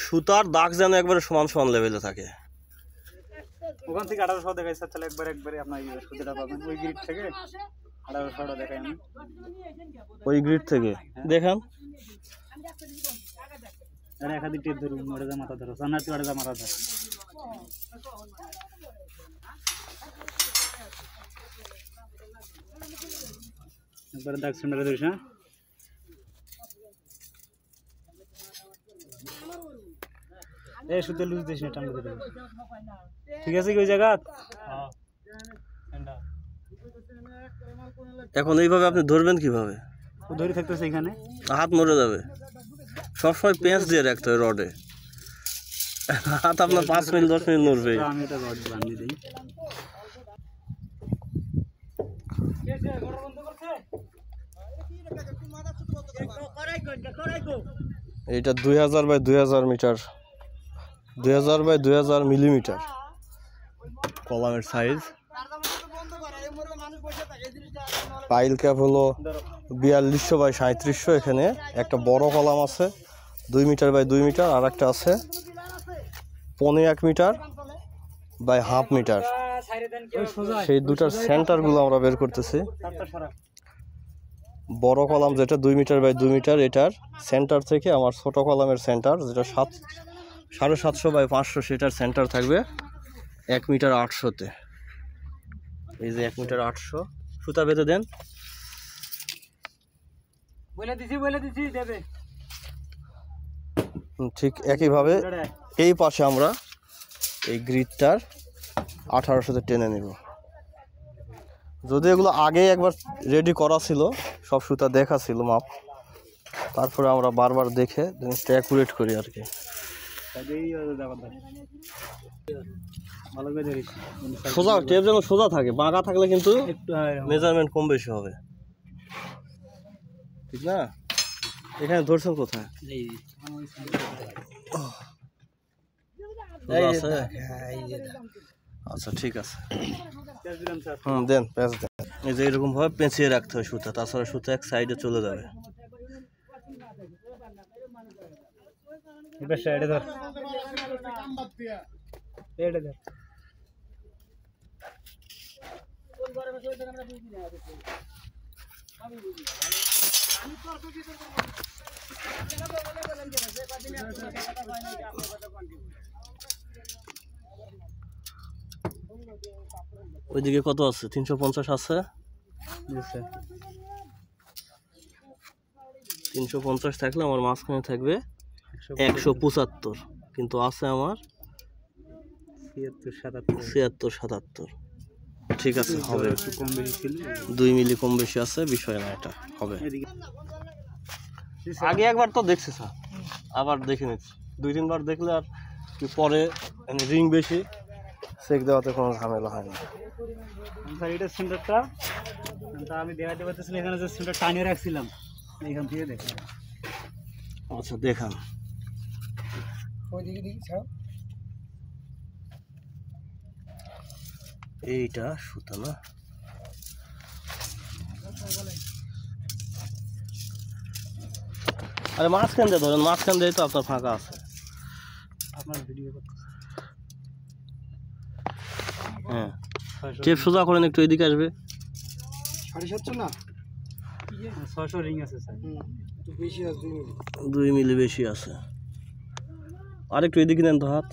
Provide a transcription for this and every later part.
সুতার দাগ যেন একবারে সমান সমান লেভেলে থাকে। ওখান থেকে 1800 দেখাইছে, তাহলে একবারে আপনার সুতাটা পাবেন ওই গ্রিড থেকে 1800 দেখাই আমি ওই গ্রিড থেকে দেখান। আরে একাধিক টেপ ধরুন, ওটা যা মাথা ধরো, সানার ওটা যা মাথা ধরো। একবারে দাগ সেন্টারে ধরিস না। এই সুতে লুজ দিস না, টানতে দেবে। ঠিক আছে কি ওই জায়গা? হ্যাঁ। এখন এইভাবে আপনি ধরবেন কিভাবে? ও ধরে থাকতেছে এখানে, হাত মরে যাবে। সবসময় পেঁচ দিয়ে রাখতে হয় রডে, হাত আপনার 5 মিনিট 10 মিনিট নড়বে। আমি এটা রড বানিয়ে দিই। এটা 2000 বাই 2000 মিটার, 2000 বাই 2000 মিলিমিটার কলামের সাইজ। পাইল ক্যাপ হলো 4200 বাই 3700। এখানে একটা বড় কলাম আছে 2 মিটার বাই 2 মিটার, আর একটা আছে 1.5 মিটার বাই হাফ মিটার। সেই দুটার সেন্টারগুলো আমরা বের করতেছি। বড় কলাম যেটা 2 মিটার বাই 2 মিটার, এটার সেন্টার থেকে আমার ছোট কলামের সেন্টার যেটা 750 বাই 500, সেটার সেন্টার থাকবে 1 মিটার 800-তে। এই যে 1 মিটার 800 সুতা বেঁধে দেন। বলে দিছি দেবে। ঠিক একইভাবে এই পাশে আমরা এই গ্রিডটার 1800-তে টেনে নিব। যদি এগুলো আগে একবার রেডি করা ছিল, সব সুতা দেখা ছিল মাপ, তারপরে আমরা বারবার দেখে জিনিসটা অ্যাকুরেট করি আর কি। সোজা টেপ যেন সোজা থাকে, বাঁকা থাকলে কিন্তু মেজারমেন্ট কম বেশি হবে, ঠিক না? এখানে ধরছেন কোথায়? আচ্ছা ঠিক আছে, দেন প্যাঁচ দেন। এই যে এরকম ভাবে পেঁচিয়ে রাখতে হয় সুতা, তাছাড়া সুতা এক সাইডে চলে যাবে। ওইদিকে কত আছে? 350 আছে। 350 থাকলে আমার মাঝখানে থাকবে 175, কিন্তু আছে আমার 76-77। ঠিক আছে, হবে। 2 মিলি কম বেশি আছে, বিষয় না, এটা হবে। আগে একবার তো দেখছি স্যার, আবার দেখে নিচ্ছি। 2-3 বার দেখলে আর পরে রিং বেশি চেক দেওয়াতে কোনো ঝামেলা হয় না। স্যার এটা সেন্টারটা আমি দেখাতে পারতেছিলাম, এখানে যে সেন্টার টানিয়ে রাখছিলাম, এখান থেকে দেখলাম। আচ্ছা দেখান। এইটা সুতা না, আরে মাঝখান দিয়ে ধরেন, মাঝখান দিয়ে তো আপনার ফাঁকা আছে। আপনার ভিডিও হ্যাঁ, টেপ সোজা করেন, একটু এদিকে আসবে। 750 না, 600 রিং আছে স্যার, একটু বেশি আছে, 2 মিলি বেশি আছে। আর একটু এদিকে নেন তো হাত।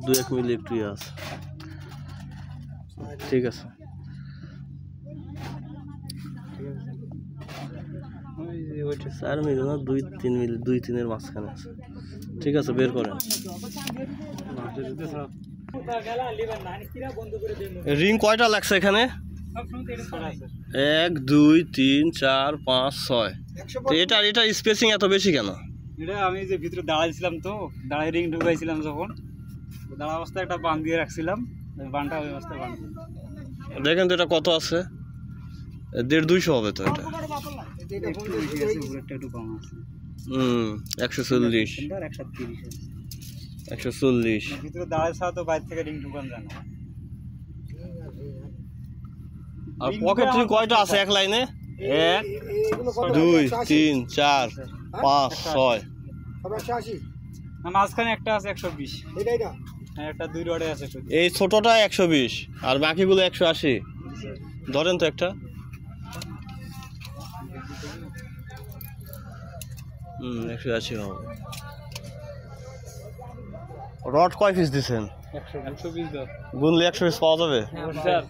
2-1 মিলি একটু আছে, ঠিক আছে। 4 মিলি না, 2-3 মিলি, 2-3-এর মাঝখানে আছে। ঠিক আছে, বের করেন। রিং কয়টা লাগছে এখানে? 1 2 3 4 5 6। এটা স্পেসিং এত বেশি কেন? এটা আমি যে ভিতরে দাঁড়াইছিলাম, তো দাঁড়াই রিং ঢুকাইছিলাম, যখন দাঁড়া অবস্থায় একটা বান দিয়ে রাখছিলাম, বানটা ওই অবস্থায় বান। দেখেন তো এটা কত আছে? 150-200 হবে তো এটা। 140 140 ভিতরে দাঁড়ায় ছাড়া তো বাইরে থেকে রিং ঢুকানো যায় না। আর পকেট রিং কয়টা আছে এক লাইনে? 1 2 3 4 5 6 না মাঝখানে একটা আছে 120। হ্যাঁ একটা 2 রডে আছে 120। এই ছোটটা 120 আর বাকিগুলো 180। ধরেন তো একটা। 180 হবে। রড কয় পিস দিছেন? 120 দাও। গুনলে 100 পিস পাওয়া যাবে? স্যার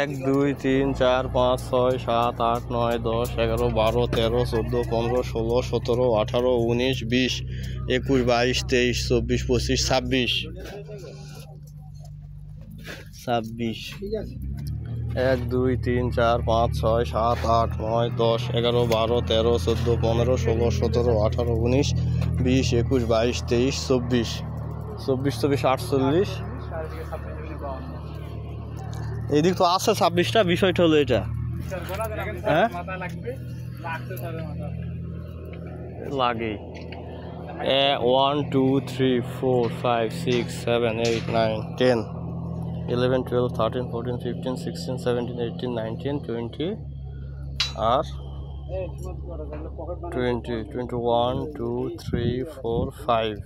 1 2 3 4 5 6 7 8 9 10 11 12 13 14 15 16 17 18 19 20 21 22 23 24 25 26 1 2 3 4 5 6 7 8 9 10 11 12 13 14 15 16 17 18 19 20 21 22 23 24 24 48। এইদিক তো আছে 26টা। বিষয়টা হলো এটা, হ্যাঁ লাগে 1 2 3 4 5 6 7 8 9 10 11 12 13 14 15 16 17 18 19 20 আর 20 21 2 3 4 5।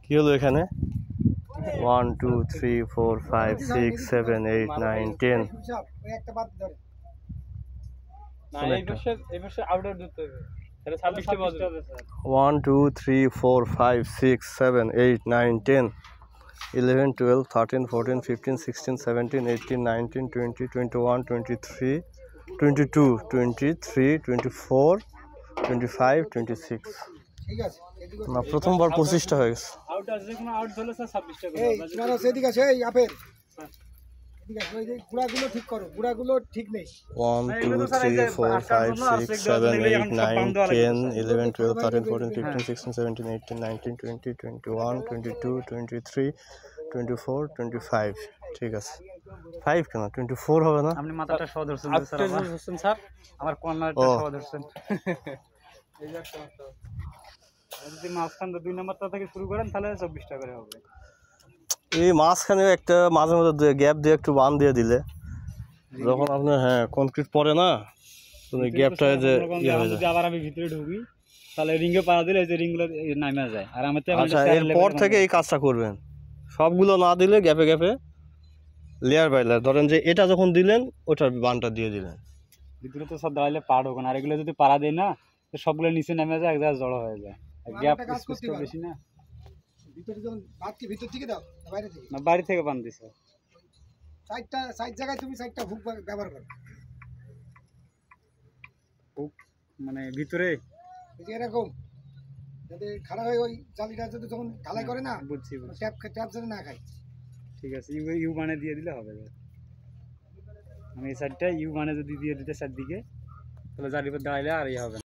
কি হলো এখানে? 1 2 3 4 5 6 7 8 9 10। না এই বছর আউটডোর দিতে হবে। তাহলে 26টা বাজবে স্যার। 1 2 3 4 5 6 7 8 9 10 11 12 13 14 15 16 17 18 19 20 21 23 22 23 24 25 26। না প্রথমবার 25টা হয়ে গেছে। আউটডোর যে কোনো আউট হলে স্যার 26টা করে এই হবে। তোমার সেদিকে আছে এই আপেল এদিকে আছে, ওই যে গুড়াগুলো ঠিক করো, গুড়াগুলো ঠিক নেই। 1 2 3 4 5 6 7 8 9 10 11 12 13 14 15 16 17 18 19 20 21 22 23 24 25। ঠিক আছে 5 কেন 24 হবে না? আপনি মাথাটা সহ ধরছেন স্যার। আমার ধরছেন স্যার, আমার কর্নারটা ও। সহ ধরছেন। এই যে একটা যদি মাঝখান 2 নাম্বারটা থেকে শুরু করেন তাহলে 24টা করে হবে। এই মাঝখানে একটা মাঝে মাঝে গ্যাপ দিয়ে একটু বান দিয়ে দিলে যখন আপনি কনক্রিট পড়ে না ওই গ্যাপটা যে ইয়ে হয়ে যদি যায়। আবার আমি ভিতরে ঢুকি তাহলে রিংয়ে পাড়া দিলে এই যে রিংগুলো নামে যায়। আর আমি তো আচ্ছা এরপর থেকে এই কাজটা করবেন, সবগুলো না দিলে গ্যাপে গ্যাপে লেয়ার বাই লেয়ার। ধরেন যে এটা যখন দিলেন ওটার বানটা দিয়ে দিলেন। ভিতরে তো সব দাঁড়ালে পাড় হোক না, আর এগুলো যদি পাড়া দেয় না তো সবগুলো নিচে নেমে যায়, এক জায়গায় জড়ো হয়ে যায়। গ্যাপ একটা কাজ করতে স্পেসটা পারো। বেশি না। ভিতরে যখন ভাত কি ভিতর থেকে দাও না বাইরে থেকে? না বাড়ি থেকে বান দিছে সাইড জায়গায় তুমি সাইডটা হুক ব্যবহার করো। মানে ভিতরে এই যে এরকম যাতে খারাপ হয়, ওই জালিটা যদি যখন ঢালাই করে না বুঝছি। ট্যাপ ট্যাপ যেন না খায়। ঠিক আছে ইউ মানে দিয়ে দিলে হবে। আমি এই সাইডটা ইউ মানে যদি দিয়ে দিতে চারদিকে তাহলে জারির উপর দাঁড়াইলে আর ইয়ে হবে না।